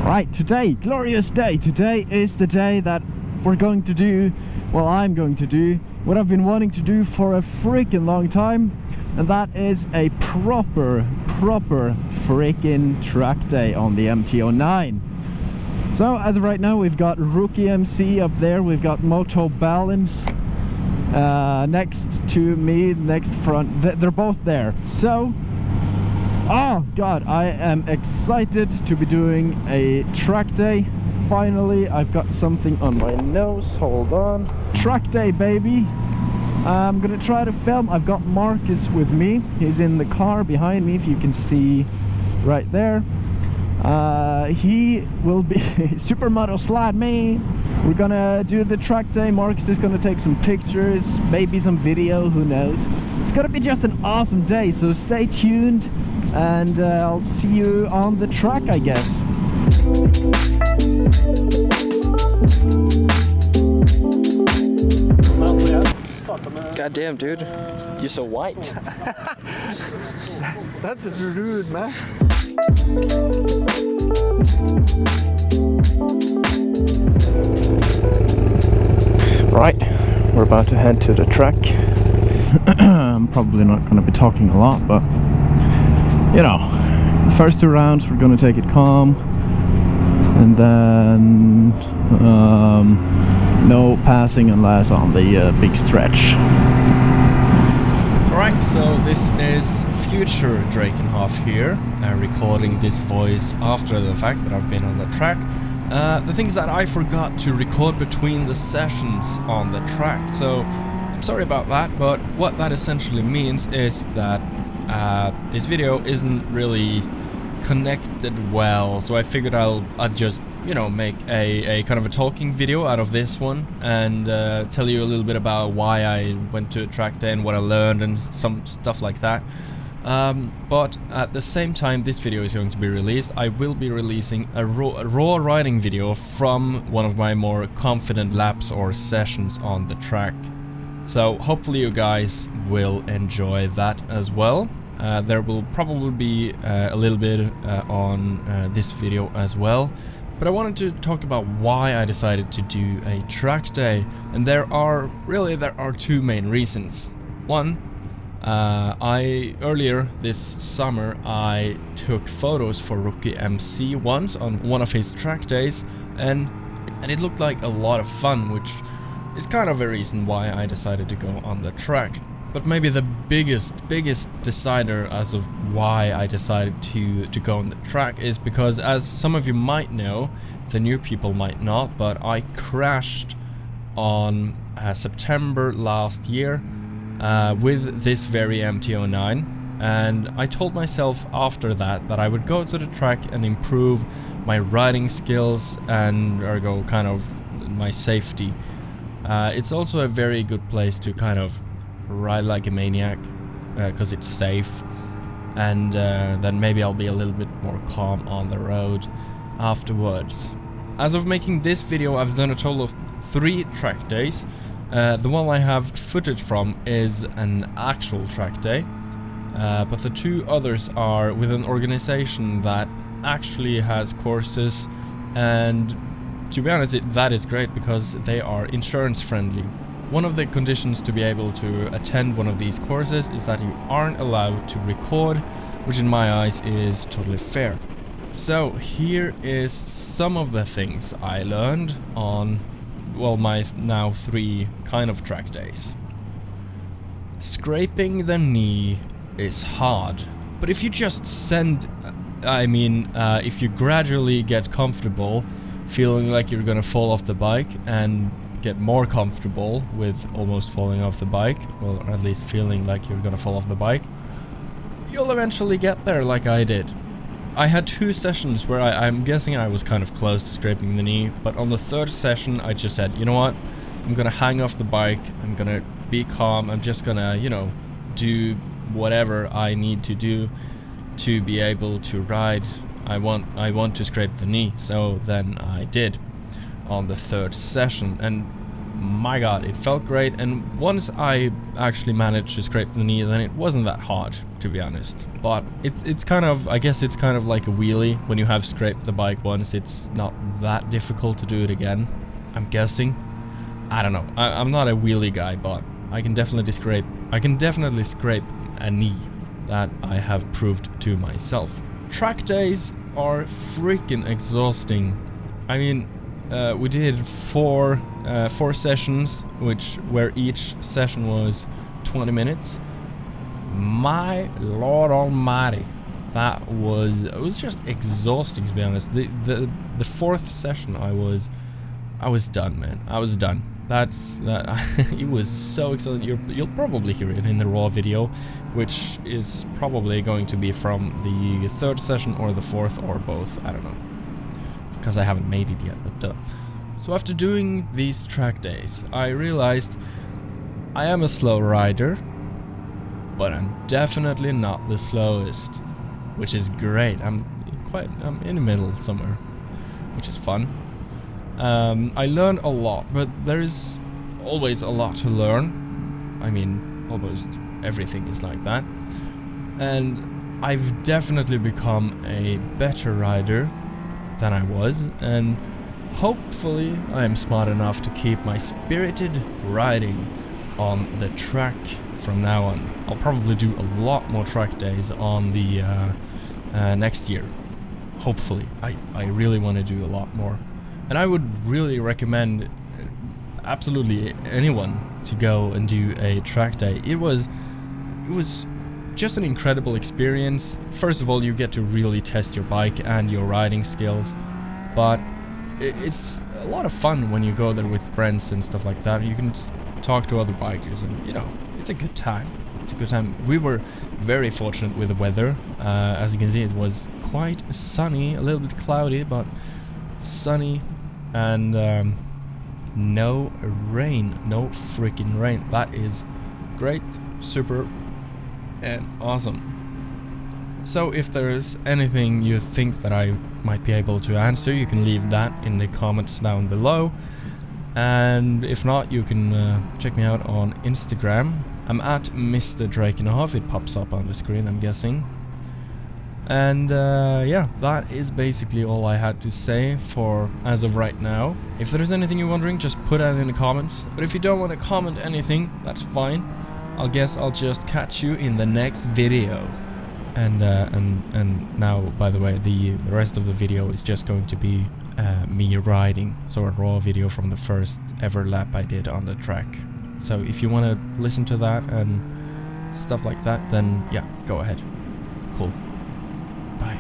Right, today, glorious day. Today is the day that we're going to do, well, I'm going to do what I've been wanting to do for a freaking long time, and that is a proper freaking track day on the MT09. So as of right now, we've got Rookie MC up there, we've got Moto Balance next to me, next front, they're both there. So oh god, I am excited to be doing a track day. Finally, I've got something on my nose, hold on. Track day, baby. I'm gonna try to film. I've got Marcus with me, he's in the car behind me, if you can see right there. He will be Supermoto Slide me. We're gonna do the track day. Marcus is gonna take some pictures, maybe some video, who knows. It's gonna be just an awesome day, so stay tuned. And I'll see you on the track, I guess. God damn, dude. You're so white. That's just rude, man. Right, we're about to head to the track. I'm probably not going to be talking a lot, but you know, the first 2 rounds we're gonna take it calm, and then no passing unless on the big stretch. Alright, so this is future Drakenhoff here, recording this voice after the fact that I've been on the track. The thing is that I forgot to record between the sessions on the track, so I'm sorry about that, but what that essentially means is that this video isn't really connected well, so I figured I'd just, you know, make a kind of a talking video out of this one and tell you a little bit about why I went to a track day and what I learned and some stuff like that. But at the same time this video is going to be released, I will be releasing a raw riding video from one of my more confident laps or sessions on the track. So hopefully you guys will enjoy that as well. There will probably be a little bit on this video as well. But I wanted to talk about why I decided to do a track day. And there are 2 main reasons. One, earlier this summer I took photos for Rookie MC once on one of his track days, and it looked like a lot of fun, which is kind of a reason why I decided to go on the track. But maybe the biggest decider as of why I decided to go on the track is because, as some of you might know, the new people might not, but I crashed on September last year with this very MT09, and I told myself after that I would go to the track and improve my riding skills and ergo kind of my safety. It's also a very good place to kind of ride like a maniac because it's safe, and then maybe I'll be a little bit more calm on the road afterwards. As of making this video, I've done a total of 3 track days. The one I have footage from is an actual track day, but the 2 others are with an organization that actually has courses, and to be honest, that is great because they are insurance friendly. One of the conditions to be able to attend one of these courses is that you aren't allowed to record, which in my eyes is totally fair. So here is some of the things I learned on, well, my now 3 kind of track days. Scraping the knee is hard, but if you just if you gradually get comfortable feeling like you're gonna fall off the bike and get more comfortable with almost falling off the bike, well, or at least feeling like you're gonna fall off the bike, you'll eventually get there like I did. I had 2 sessions where I'm guessing I was kind of close to scraping the knee, but on the 3rd session I just said, you know what, I'm gonna hang off the bike, I'm gonna be calm, I'm just gonna, you know, do whatever I need to do to be able to ride. I want to scrape the knee, so then I did on the 3rd session, and my god, it felt great, and once I actually managed to scrape the knee, then it wasn't that hard, to be honest. But it's kind of, I guess it's kind of like a wheelie. When you have scraped the bike once, it's not that difficult to do it again, I'm guessing. I don't know, I'm not a wheelie guy, but I can definitely scrape a knee. That I have proved to myself. Track days are freaking exhausting. I mean, we did four sessions, where each session was 20 minutes. My lord almighty, it was just exhausting, to be honest. The fourth session, I was done, man. I was done. It was so exciting. You'll probably hear it in the raw video, which is probably going to be from the third session or the fourth or both. I don't know, because I haven't made it yet. But so after doing these track days, I realized I am a slow rider, but I'm definitely not the slowest, which is great. I'm in the middle somewhere, which is fun. I learned a lot, but there is always a lot to learn. I mean, almost everything is like that. And I've definitely become a better rider than I was, and hopefully I am smart enough to keep my spirited riding on the track from now on. I'll probably do a lot more track days on the next year. Hopefully. I really want to do a lot more. And I would really recommend absolutely anyone to go and do a track day. It was just an incredible experience. First of all, you get to really test your bike and your riding skills, but it's a lot of fun when you go there with friends and stuff like that. You can talk to other bikers, and you know, it's a good time. It's a good time. We were very fortunate with the weather. As you can see, it was quite sunny, a little bit cloudy, but sunny. And no rain, no freaking rain. That is great, super, and awesome. So if there's anything you think that I might be able to answer, you can leave that in the comments down below. And if not, you can check me out on Instagram. I'm at Mr.Drakenhoff. It pops up on the screen, I'm guessing. And yeah, that is basically all I had to say for as of right now. If there's anything you're wondering, just put that in the comments. But if you don't want to comment anything, that's fine. I guess I'll just catch you in the next video. And now, by the way, the rest of the video is just going to be me riding. So a raw video from the first ever lap I did on the track. So if you want to listen to that and stuff like that, then yeah, go ahead. Cool. Bye.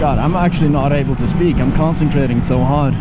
God, I'm actually not able to speak. I'm concentrating so hard.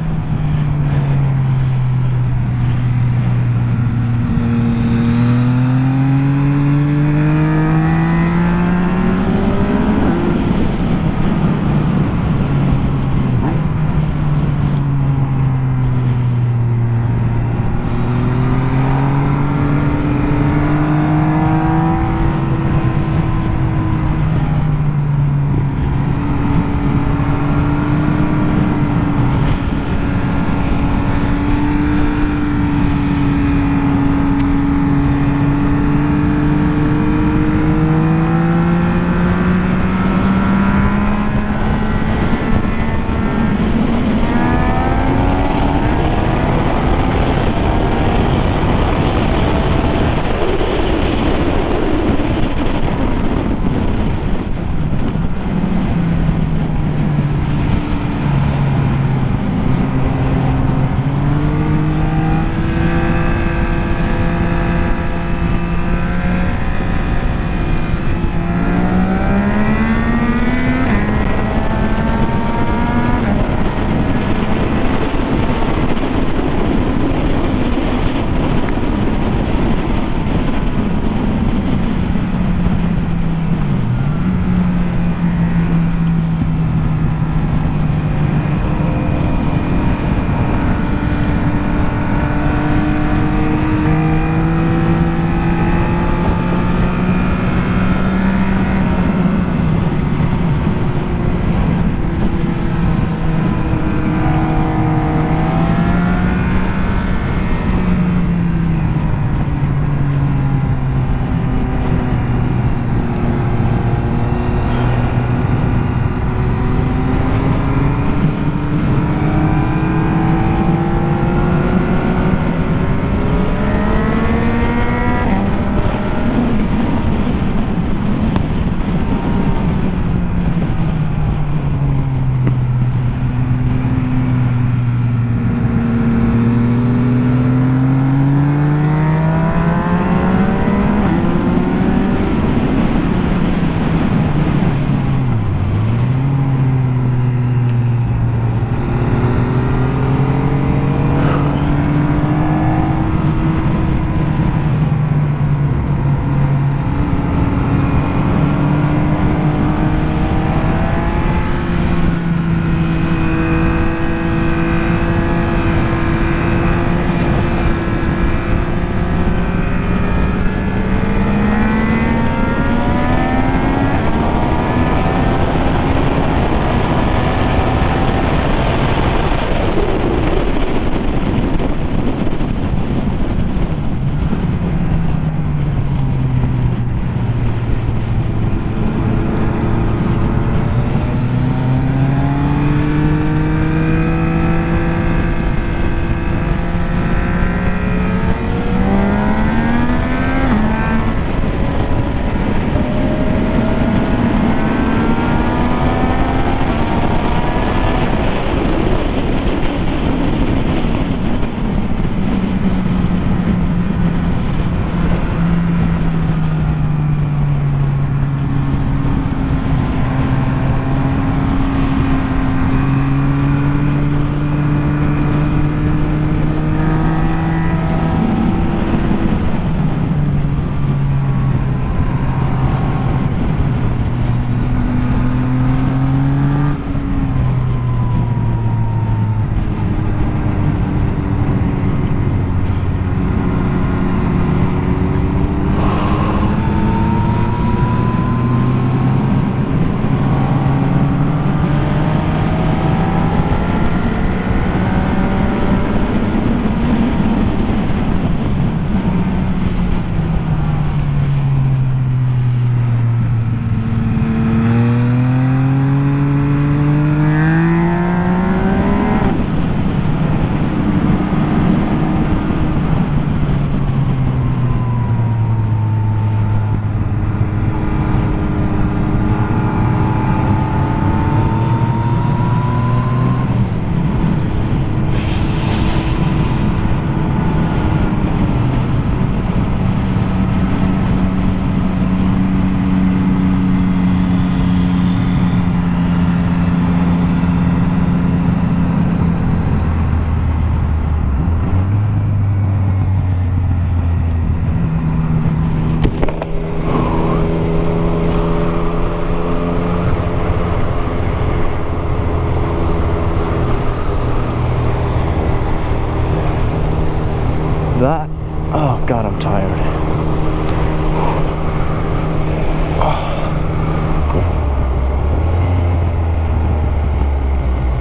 I'm tired.